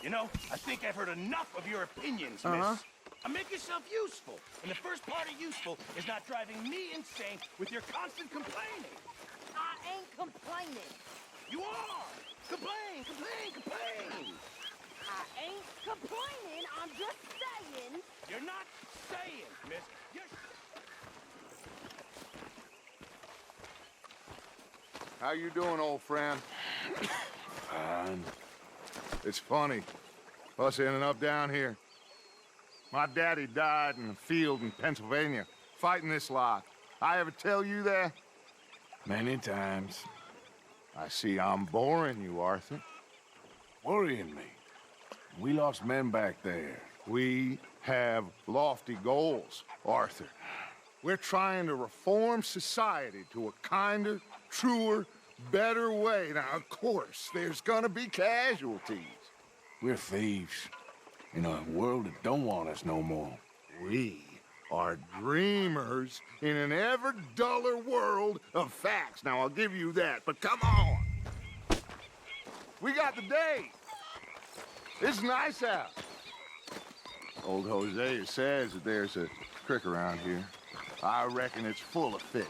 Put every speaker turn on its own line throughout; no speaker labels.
You know, I think I've heard enough of your opinions, miss. Make yourself useful. And the first part of useful is not driving me insane with your constant complaining.
I ain't complaining.
You are! Complain, complain, complain!
I ain't complaining. I'm just saying.
You're not saying, miss. You're...
How you doing, old friend?
Fine.
It's funny, us ending up down here. My daddy died in the field in Pennsylvania, fighting this lot. I ever tell you that?
Many times.
I see I'm boring you, Arthur.
Worrying me. We lost men back there.
We have lofty goals, Arthur. We're trying to reform society to a kinder, truer, better way. Now, of course, there's gonna be casualties.
We're thieves. In a world that don't want us no more.
We are dreamers in an ever duller world of facts. Now, I'll give you that, but come on. We got the day. It's nice out. Old Hosea says that there's a creek around here. I reckon it's full of fish.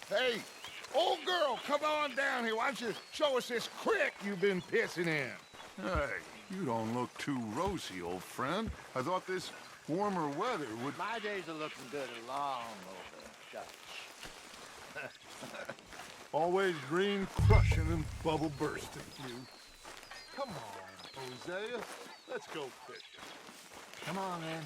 Hey, old girl, come on down here. Why don't you show us this creek you've been pissing in?
Hey, you don't look too rosy, old friend. I thought this warmer weather would...
My days are looking good along over, Dutch.
Always green crushing and bubble bursting, you. Come on, Hosea. Let's go fishing.
Come on, then.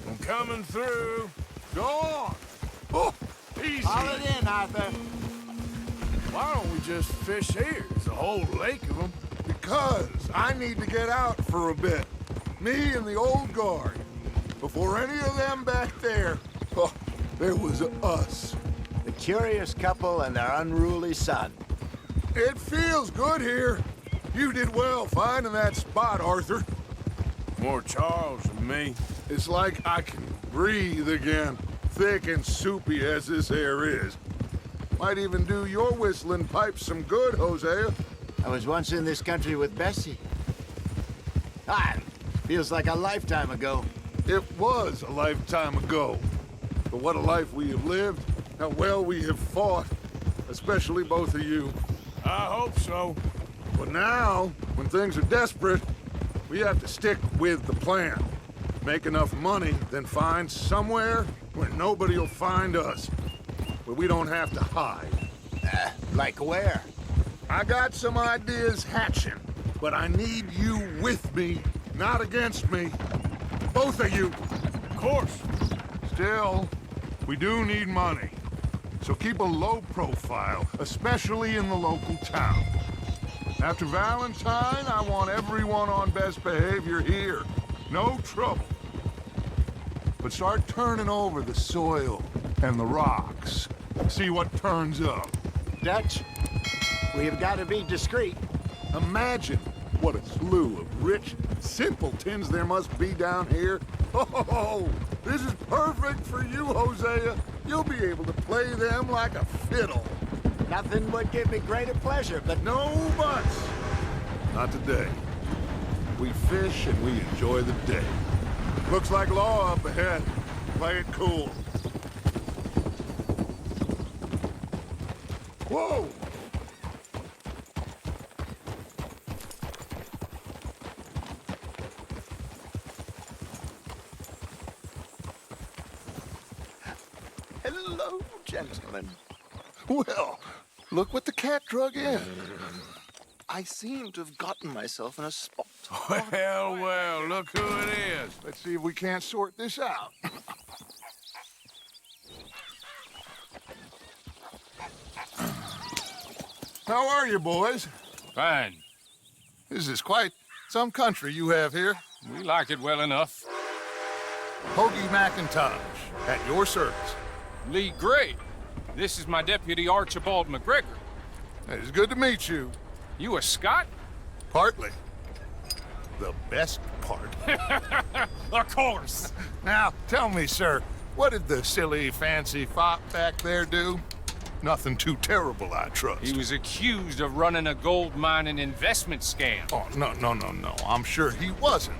I'm coming through.
Go on! Oh, easy!
Haul it in, Arthur.
Why don't we just fish here? There's a whole lake of them.
Because I need to get out for a bit. Me and the old guard. Before any of them back there, oh, there was us.
The curious couple and their unruly son.
It feels good here. You did well finding that spot, Arthur.
More Charles than me.
It's like I can breathe again, thick and soupy as this air is. Might even do your whistling pipes some good, Hosea.
I was once in this country with Bessie. Ah, feels like a lifetime ago.
It was a lifetime ago. But what a life we have lived, how well we have fought, especially both of you.
I hope so.
But now, when things are desperate, we have to stick with the plan. Make enough money, then find somewhere where nobody will find us. Where we don't have to hide.
Like where?
I got some ideas hatching, but I need you with me, not against me. Both of you.
Of course.
Still, we do need money. So keep a low profile, especially in the local town. After Valentine, I want everyone on best behavior here. No trouble. But start turning over the soil and the rocks. See what turns up.
Dutch, we've got to be discreet.
Imagine what a slew of rich simpletons there must be down here. Oh, this is perfect for you, Hosea. You'll be able to play them like a fiddle.
Nothing would give me greater pleasure, but
No buts. Not today. We fish and we enjoy the day. Looks like law up ahead. Play it cool. Whoa!
hello, gentlemen.
Well, look what the cat drug in.
I seem to have gotten myself in a spot
Well, well, look who it is. Let's see if we can't sort this out. How are you, boys?
Fine.
This is quite some country you have here.
We like it well enough.
Hoagie McIntosh, at your service.
Lee Gray. This is my deputy, Archibald McGregor.
It's good to meet you.
You a Scot?
Partly. The best part.
Of course.
Now, tell me, sir, what did the silly, fancy fop back there do? Nothing too terrible, I trust.
He was accused of running a gold mining investment scam.
Oh, no. I'm sure he wasn't.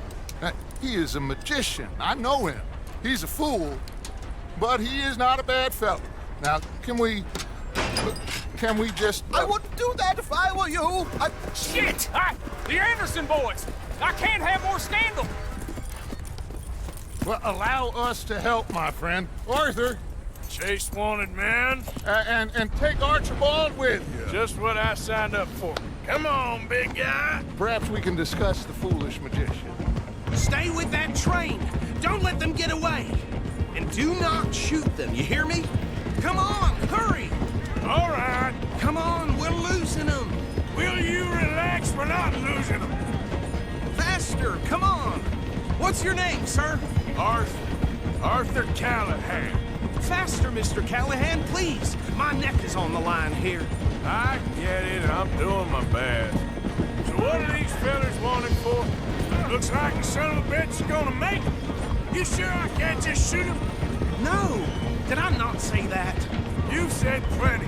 He is a magician. I know him. He's a fool, but he is not a bad fellow. Now, can we just...
I wouldn't do that if I were you.
Shit! The Anderson boys! I can't have more scandal!
Well, allow us to help, my friend. Arthur,
Chase wanted man.
and take Archibald with you.
Just what I signed up for. Come on, big guy.
Perhaps we can discuss the foolish magician.
Stay with that train. Don't let them get away. And do not shoot them, you hear me? Come on, hurry!
All right.
Come on, we're losing them.
Will you relax? We're not losing them.
Faster, come on. What's your name, sir?
Arthur Callahan.
Faster, Mr. Callahan, please. My neck is on the line here.
I get it. I'm doing my best. So what are these fellas wanting for? Looks like the son of a bitch is gonna make it. You sure I can't just shoot him?
No, did I not say that?
You've said plenty.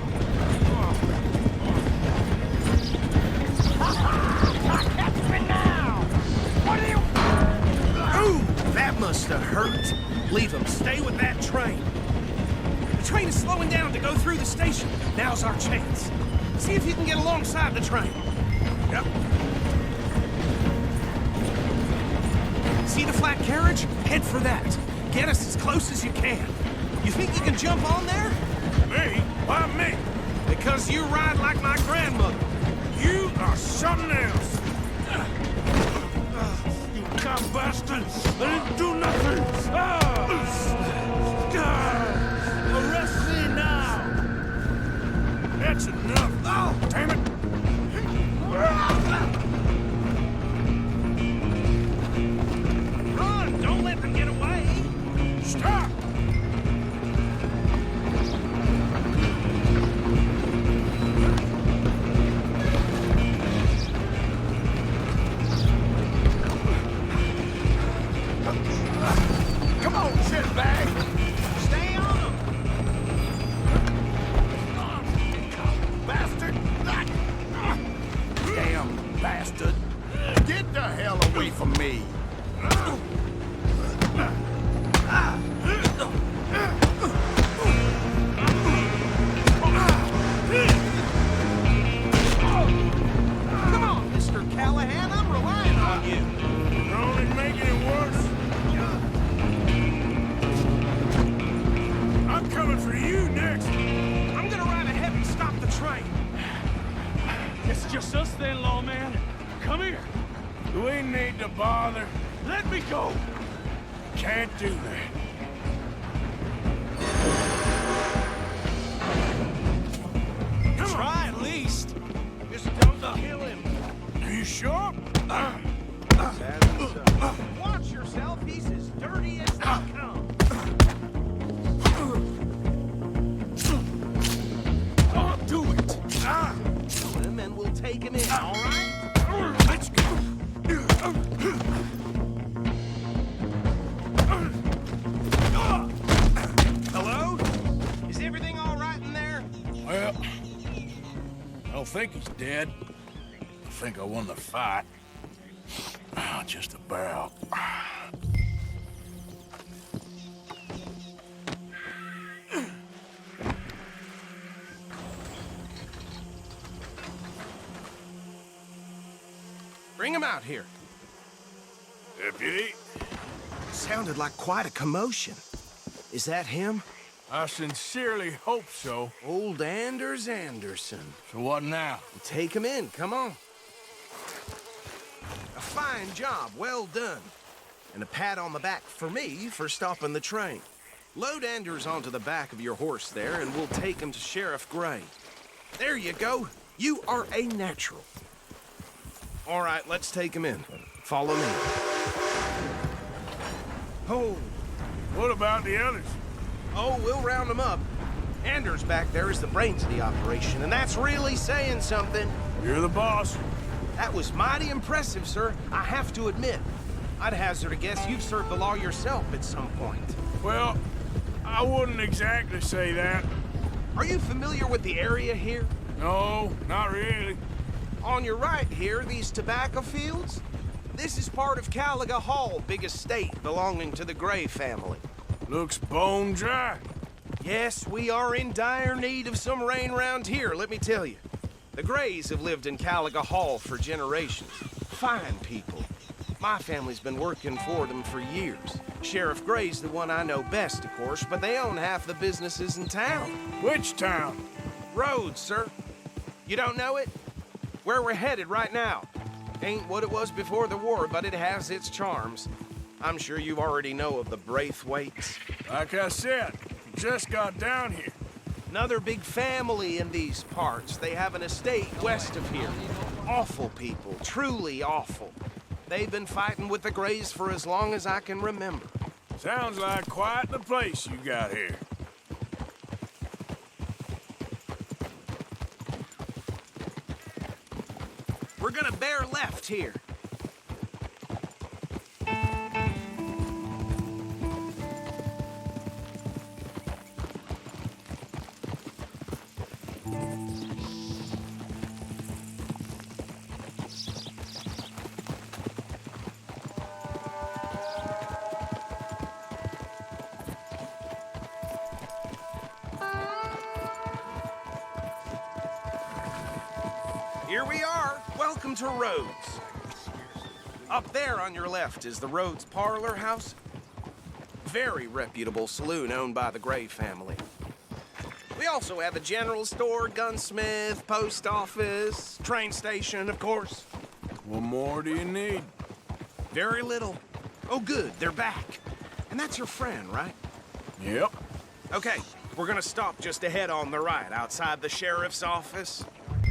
Ooh, that must have hurt. Leave them. Stay with that train. The train is slowing down to go through the station. Now's our chance. See if you can get alongside the train.
Yep.
See the flat carriage? Head for that. Get us as close as you can. You think you can jump on there?
Me? Why me?
Because you ride like my grandmother.
You are something else. You cop bastards! I didn't do nothing! Arrest me now! That's enough! Oh, damn it!
Run! Don't let them get away!
Stop!
Come on, shitbag! Stay on them!
Bastard! Damn bastard! Get the hell away from me!
Come on, Mr. Callahan, I'm relying on you.
You're only making it worse. I'm coming for you next.
I'm gonna ride ahead and stop the train.
It's just us then, lawman. Come here. Do we need to bother? Let me go. Can't do that.
Try at least. Just don't kill him.
Are you sure?
Watch yourself, he's as dirty as they come.
I'll do it.
Kill him and we'll take him in, all right?
Let's go.
Hello? Is everything all right in there?
Well, I don't think he's dead. I think I won the fight. Just about.
Bring him out here.
Deputy,
Sounded like quite a commotion. Is that him?
I sincerely hope so.
Old Anders Anderson.
So what now?
Take him in, come on. fine job, well done. And a pat on the back for me for stopping the train. Load Anders onto the back of your horse there, and we'll take him to Sheriff Gray. There you go. You are a natural. All right, let's take him in. Follow me. Oh,
What about the others?
oh, we'll round them up. Anders back there is the brains of the operation, and that's really saying something.
You're the boss.
That was mighty impressive, sir. I have to admit. I'd hazard a guess you've served the law yourself at some point.
Well, I wouldn't exactly say that.
Are you familiar with the area here?
No, not really.
On your right here, these tobacco fields? This is part of Caliga Hall, big estate belonging to the Gray family.
Looks bone dry.
Yes, we are in dire need of some rain round here, let me tell you. The Grays have lived in Caliga Hall for generations. Fine people. My family's been working for them for years. Sheriff Gray's the one I know best, of course, but they own half the businesses in town.
Which town?
Rhodes, sir. You don't know it? Where we're headed right now. Ain't what it was before the war, but it has its charms. I'm sure you already know of the Braithwaites.
Like I said, just got down here.
Another big family in these parts. They have an estate west of here. Awful people, truly awful. They've been fighting with the Grays for as long as I can remember.
Sounds like quite the place you got here.
We're gonna bear left here. Here we are. Welcome to Rhodes. Up there on your left is the Rhodes Parlor House. Very reputable saloon owned by the Gray family. We also have a general store, gunsmith, post office, train station, of course.
What more do you need?
Very little. Oh, good, they're back. And that's your friend, right?
Yep.
Okay, we're gonna stop just ahead on the right, outside the sheriff's office.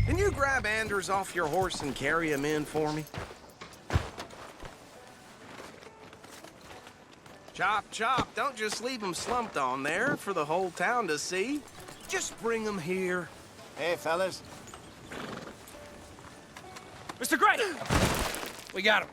Can you grab Anders off your horse and carry him in for me? Chop, chop, don't just leave him slumped on there for the whole town to see. Just bring him here.
Hey, fellas.
Mr. Gray! We got him.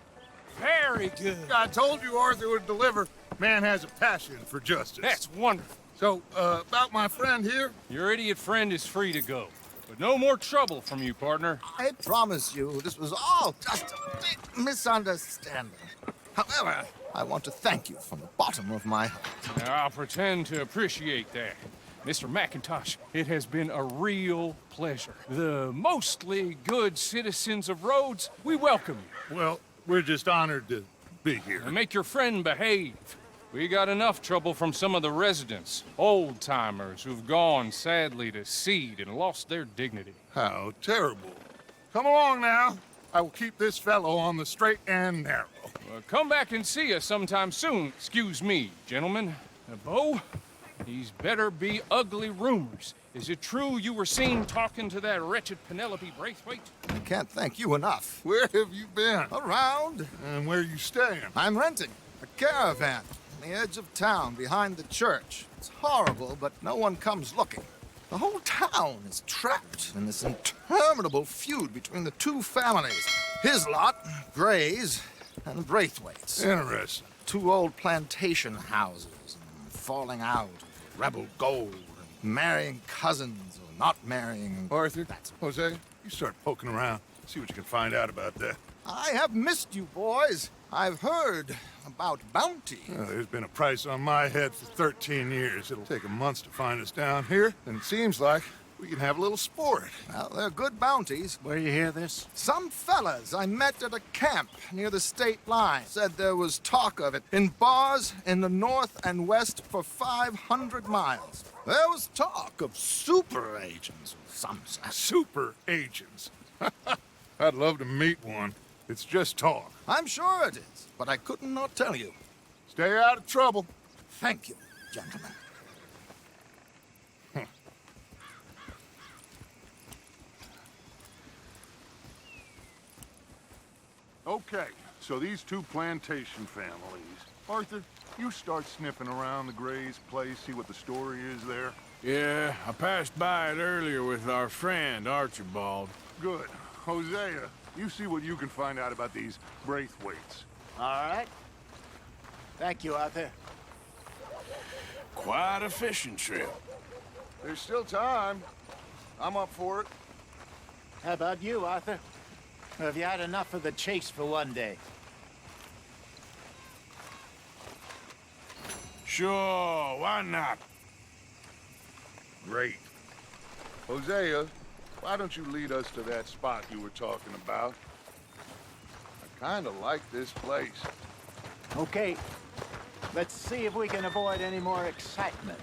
Very good.
I told you Arthur would deliver. Man has a passion for justice.
That's wonderful.
So, about my friend here?
Your idiot friend is free to go. But no more trouble from you, partner.
I promise you, this was all just a big misunderstanding. However, I want to thank you from the bottom of my heart.
Now, I'll pretend to appreciate that. Mr. McIntosh, it has been a real pleasure. The mostly good citizens of Rhodes, we welcome you.
Well, we're just honored to be here.
And make your friend behave. We got enough trouble from some of the residents, old-timers who've gone, sadly, to seed and lost their dignity.
How terrible. Come along now. I will keep this fellow on the straight and narrow.
Come back and see us sometime soon. Excuse me, gentlemen. Bo, these better be ugly rumors. Is it true you were seen talking to that wretched Penelope Braithwaite?
I can't thank you enough.
Where have you been?
Around,
And where you staying?
I'm renting a caravan on the edge of town behind the church. It's horrible, but no one comes looking. The whole town is trapped in this interminable feud between the two families. His lot, Gray's, and the Braithwaites.
Interesting.
Two old plantation houses, and falling out of rebel gold, and marrying cousins or not marrying.
Arthur, Jose, you start poking around. See what you can find out about that.
I have missed you, boys. I've heard about bounty.
There's been a price on my head for 13 years. It'll take 'em months to find us down here, and it seems like we can have a little sport.
Well, they're good bounties.
Where you hear this?
Some fellas I met at a camp near the state line said there was talk of it in bars in the north and west for 500 miles. There was talk of super agents of some sort.
Super agents. I'd love to meet one. It's just talk.
I'm sure it is, but I couldn't not tell you.
Stay out of trouble.
Thank you, gentlemen.
Okay, so these two plantation families. Arthur, you start sniffing around the Gray's place, see what the story is there.
Yeah, I passed by it earlier with our friend, Archibald.
Good. Hosea, you see what you can find out about these Braithwaites.
All right. Thank you, Arthur.
Quite a fishing trip.
There's still time. I'm up for it.
How about you, Arthur? Or have you had enough of the chase for one day?
Sure, why not?
Great. Hosea, why don't you lead us to that spot you were talking about? I kinda like this place.
Okay. Let's see if we can avoid any more excitement.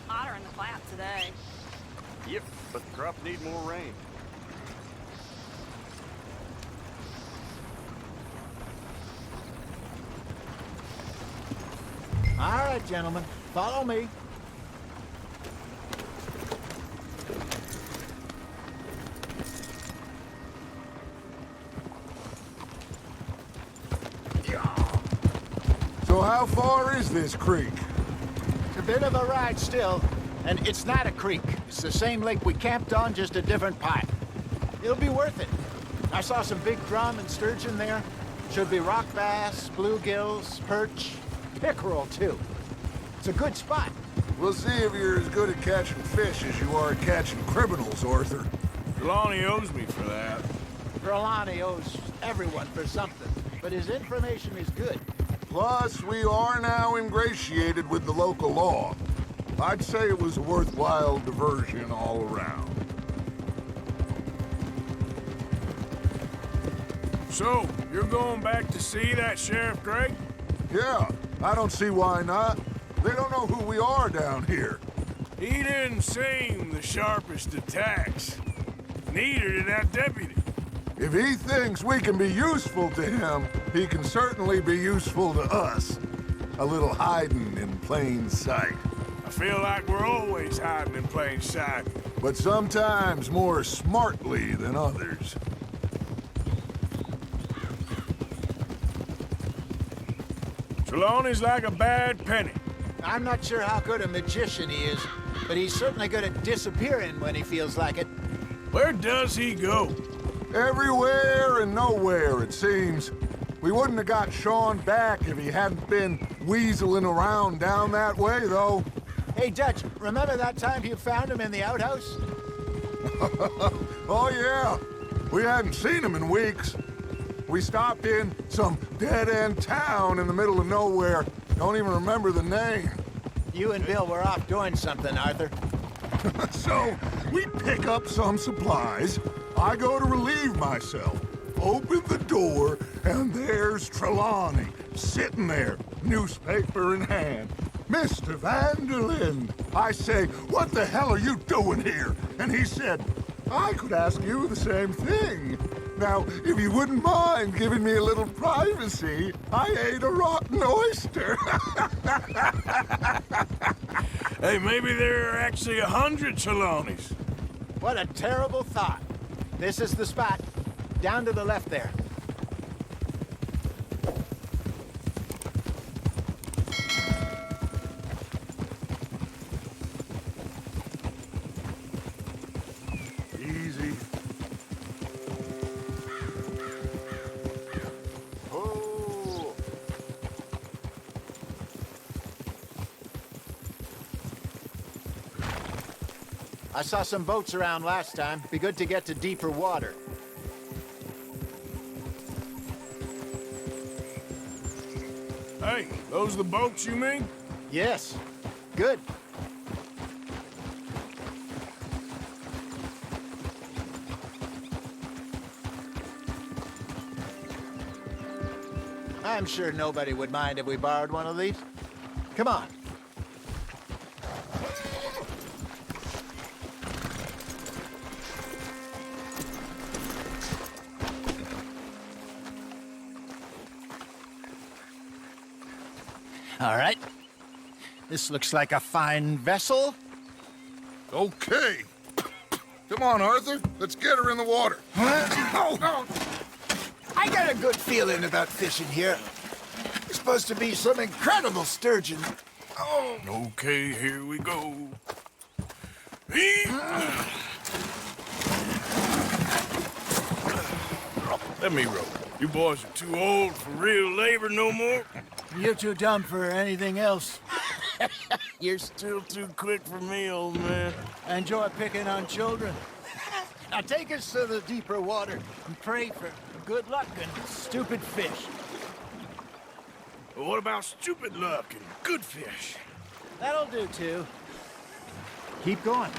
Hotter in the flat today.
Yep, but the crops need more rain.
All right, gentlemen. Follow me.
So how far is this creek?
It's a bit of a ride still, and it's not a creek. It's the same lake we camped on, just a different part. It'll be worth it. I saw some big drum and sturgeon there. Should be rock bass, bluegills, perch, pickerel too. It's a good spot.
We'll see if you're as good at catching fish as you are at catching criminals, Arthur.
Trelawney owes me for that.
Trelawney owes everyone for something, but his information is good.
Plus, we are now ingratiated with the local law. I'd say it was a worthwhile diversion all around.
So, you're going back to see that Sheriff Gray?
Yeah, I don't see why not. They don't know who we are down here.
He didn't seem the sharpest attacks. Neither did that deputy.
If he thinks we can be useful to him, he can certainly be useful to us. A little hiding in plain sight.
I feel like we're always hiding in plain sight.
But sometimes more smartly than others.
Trelawney's like a bad penny.
I'm not sure how good a magician he is, but he's certainly good at disappearing when he feels like it.
Where does he go?
Everywhere and nowhere, it seems. We wouldn't have got Sean back if he hadn't been weaseling around down that way, though.
Hey, Dutch, remember that time you found him in the outhouse?
Oh, yeah. We hadn't seen him in weeks. We stopped in some dead-end town in the middle of nowhere. Don't even remember the name.
You and Bill were off doing something, Arthur.
So, we pick up some supplies. I go to relieve myself. Open the door, and there's Trelawney, sitting there, newspaper in hand. Mr. Vanderlyn. I say, what the hell are you doing here? And he said, I could ask you the same thing. Now, if you wouldn't mind giving me a little privacy, I ate a rotten oyster.
Hey, maybe there are actually 100 Trelawneys.
What a terrible thought. This is the spot. Down to the left there.
Easy.
Oh. I saw some boats around last time. Be good to get to deeper water.
Hey, those the boats you mean?
Yes. Good. I'm sure nobody would mind if we borrowed one of these. Come on. All right. This looks like a fine vessel.
Okay. Come on, Arthur. Let's get her in the water.
Oh, I got a good feeling about fishing here. There's supposed to be some incredible sturgeon. Oh,
Okay, here we go. Let me row. You boys are too old for real labor no more.
You're too dumb for anything else.
You're still too quick for me, old man.
Enjoy picking on children. Now take us to the deeper water and pray for good luck and stupid fish.
Well, what about stupid luck and good fish?
That'll do, too. Keep going.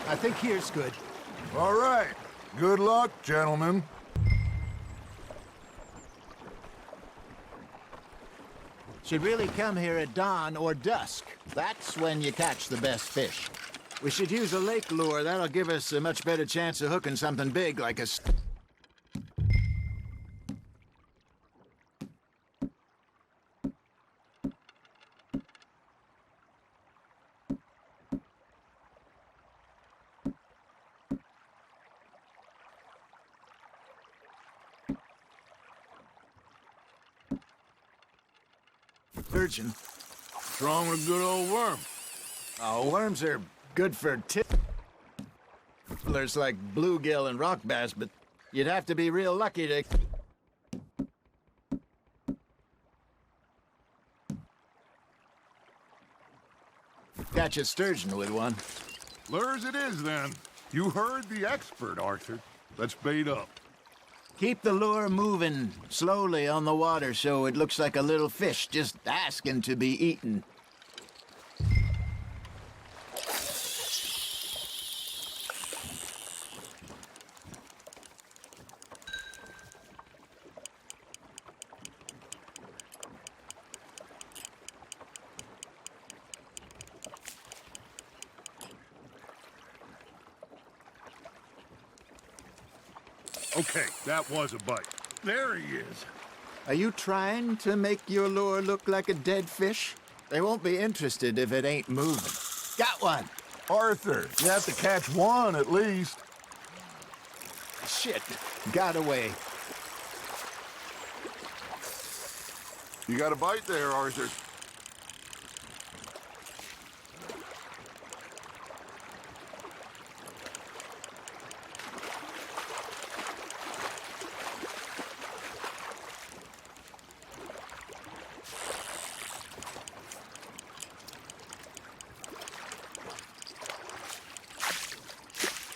I think here's good.
All right. Good luck, gentlemen.
Should really come here at dawn or dusk. That's when you catch the best fish. We should use a lake lure. That'll give us a much better chance of hooking something big like a... sturgeon.
What's wrong with a good old worm?
Oh, worms are good for ticklers like bluegill and rock bass, but you'd have to be real lucky to... catch a sturgeon with one.
Lures it is, then. You heard the expert, Arthur. Let's bait up.
Keep the lure moving slowly on the water so it looks like a little fish just asking to be eaten.
Okay, that was a bite. There he is.
Are you trying to make your lure look like a dead fish? They won't be interested if it ain't moving. Got one!
Arthur, you have to catch one at least.
Shit, got away.
You got a bite there, Arthur.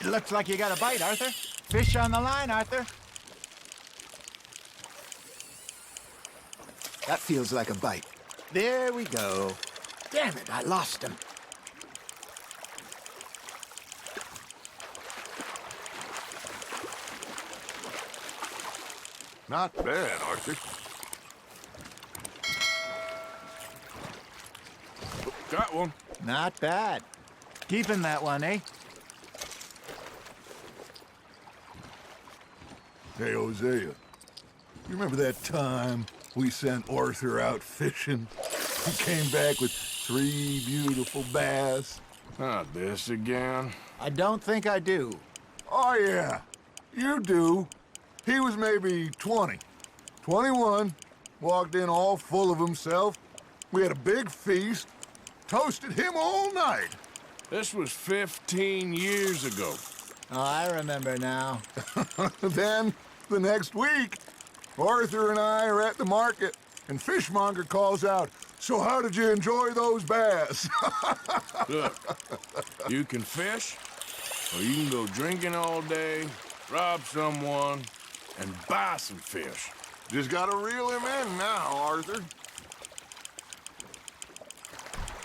It looks like you got a bite, Arthur. Fish on the line, Arthur. That feels like a bite. There we go. Damn it, I lost him.
Not bad, Arthur.
Got one.
Not bad. Keeping that one, eh?
Hey, Hosea. You remember that time we sent Arthur out fishing? He came back with 3 beautiful bass.
Not this again.
I don't think I do.
Oh, yeah. You do. He was maybe 20. 21. Walked in all full of himself. We had a big feast. Toasted him all night.
This was 15 years ago.
Oh, I remember now.
Then, the next week, Arthur and I are at the market, and Fishmonger calls out, "So how did you enjoy those bass?"
Look, you can fish, or you can go drinking all day, rob someone, and buy some fish.
Just gotta reel him in now, Arthur.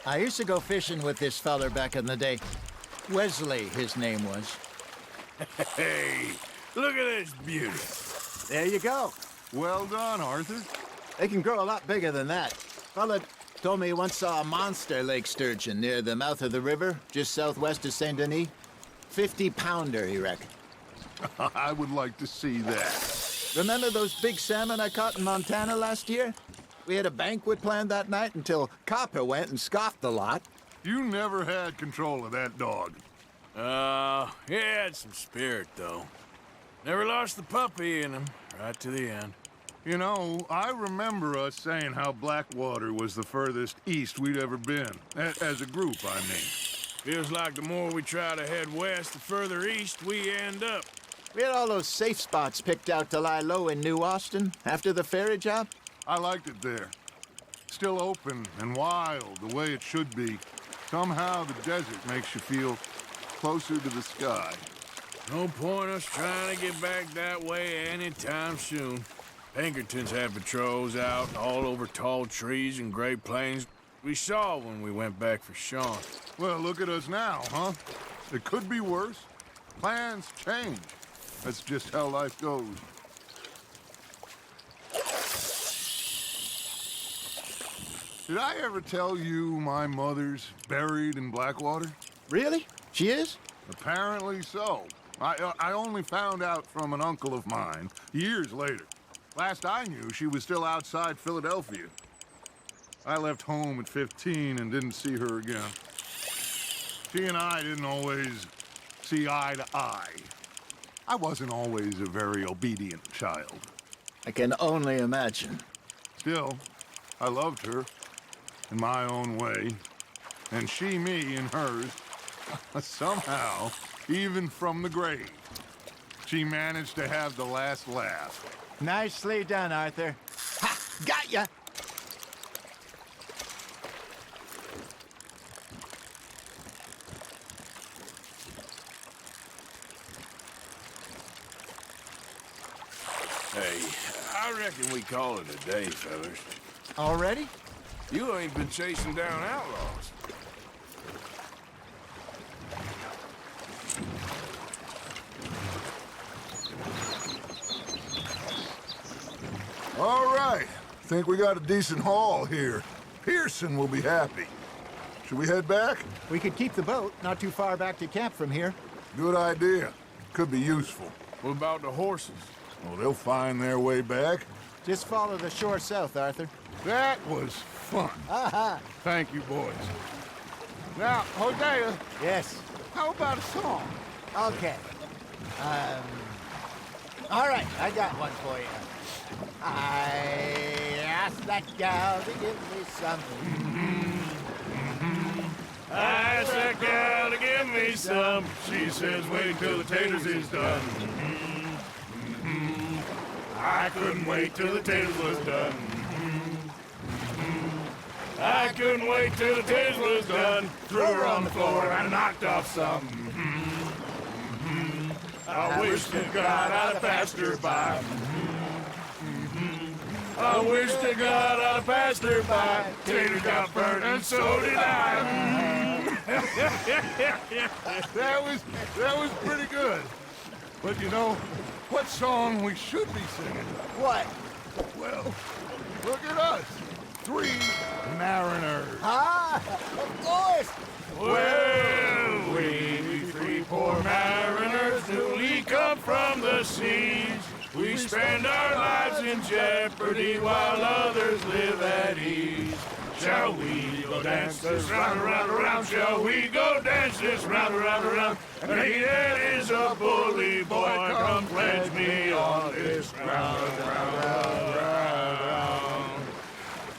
I used to go fishing with this feller back in the day. Wesley, his name was.
Hey, look at this beauty.
There you go.
Well done, Arthur.
They can grow a lot bigger than that. Fella told me he once saw a monster lake sturgeon near the mouth of the river, just southwest of Saint Denis. 50-pounder, he reckoned.
I would like to see that.
Remember those big salmon I caught in Montana last year? We had a banquet planned that night until Copper went and scoffed the lot.
You never had control of that dog.
He had some spirit, though. Never lost the puppy in him, right to the end.
You know, I remember us saying how Blackwater was the furthest east we'd ever been. As a group, I mean.
Feels like the more we try to head west, the further east we end up.
We had all those safe spots picked out to lie low in New Austin after the ferry job.
I liked it there. Still open and wild, the way it should be. Somehow the desert makes you feel closer to the sky.
No point us trying to get back that way anytime soon. Pinkertons had patrols out all over tall trees and Great Plains. We saw when we went back for Sean.
Well, look at us now, huh? It could be worse. Plans change. That's just how life goes. Did I ever tell you my mother's buried in Blackwater?
Really? She is?
Apparently so. I only found out from an uncle of mine years later. Last I knew, she was still outside Philadelphia. I left home at 15 and didn't see her again. She and I didn't always see eye to eye. I wasn't always a very obedient child.
I can only imagine.
Still, I loved her in my own way, and she me in hers. Somehow, even from the grave, she managed to have the last laugh.
Nicely done, Arthur. Ha! Got ya!
Hey, I reckon we call it a day, fellas.
Already?
You ain't been chasing down outlaws.
All right. Think we got a decent haul here. Pearson will be happy. Should we head back?
We could keep the boat not too far back to camp from here.
Good idea. Could be useful.
What about the horses?
Well, they'll find their way back.
Just follow the shore south, Arthur.
That was fun.
Aha!
Thank you, boys. Now, Hosea,
Yes.
how about a song?
Okay. All right, I got one for you. I asked that gal to give me something.
I asked that gal to give me some. She says, wait till the taters is done. I couldn't wait till the taters was done. I couldn't wait till the taters was done. Threw her on the floor and knocked off some. I wish to God I'd have passed her by. I wish to God I'd have passed her by. Tater got burned and so did I.
That was pretty good. But you know, what song we should be singing?
What?
Well, look at us. 3 mariners.
Ah, of course.
Well, we 3 poor mariners newly come from the seas. We spend our lives in jeopardy while others live at ease. Shall we go dance this round, around, around? Shall we go dance this round, around, around? And he that is a bully boy, come pledge me on this ground, round.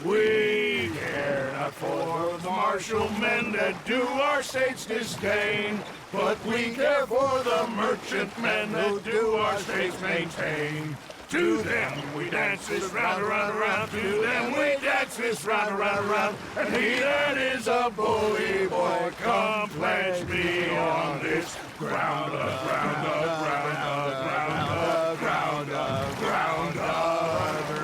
We care not for the martial men that do our state's disdain, but we care for the merchant men that do our state's maintain. To them we dance this round, around, around. To them we dance this round, around, around. And he that is a bully boy, come pledge me on this ground up, ground up, ground up, ground up, ground up, ground up.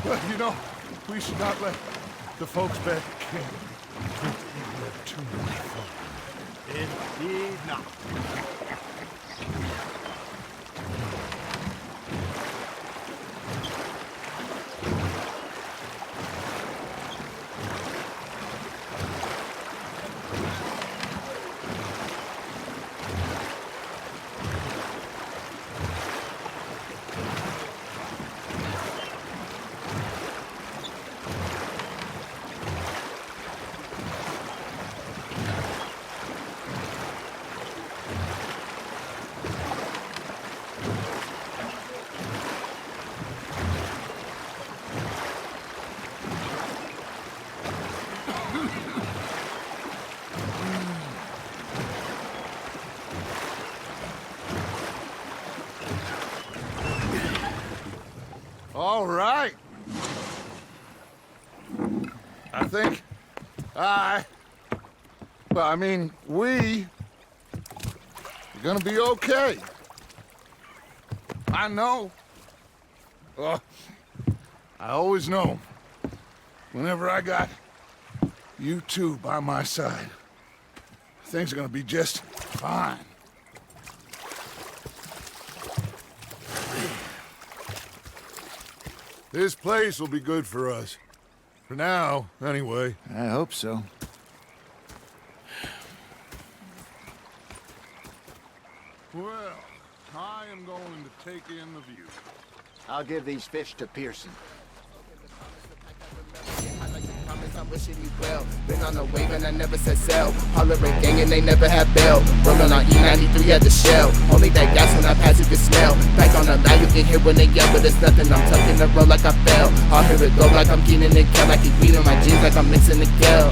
Well, you know, we should not let the folks back in too much fun.
Indeed not.
All right. I think we're gonna be okay. I know. I always know. Whenever I got you two by my side, things are gonna be just fine. This place will be good for us. For now, anyway.
I hope so.
Well, I am going to take in the view.
I'll give these fish to Pearson.
I'm wishing you well. Been on the wave and I never said sell. Hollering gang and they never had bail. Rolling on E93 at the shell. Only that gas when I pass you can smell. Back on the line you can hear when they yell, but it's nothing. I'm tucking the roll like I fell. I'll hear it go like I'm Keenan and Kel. Like he beating my jeans like I'm mixing the Kel.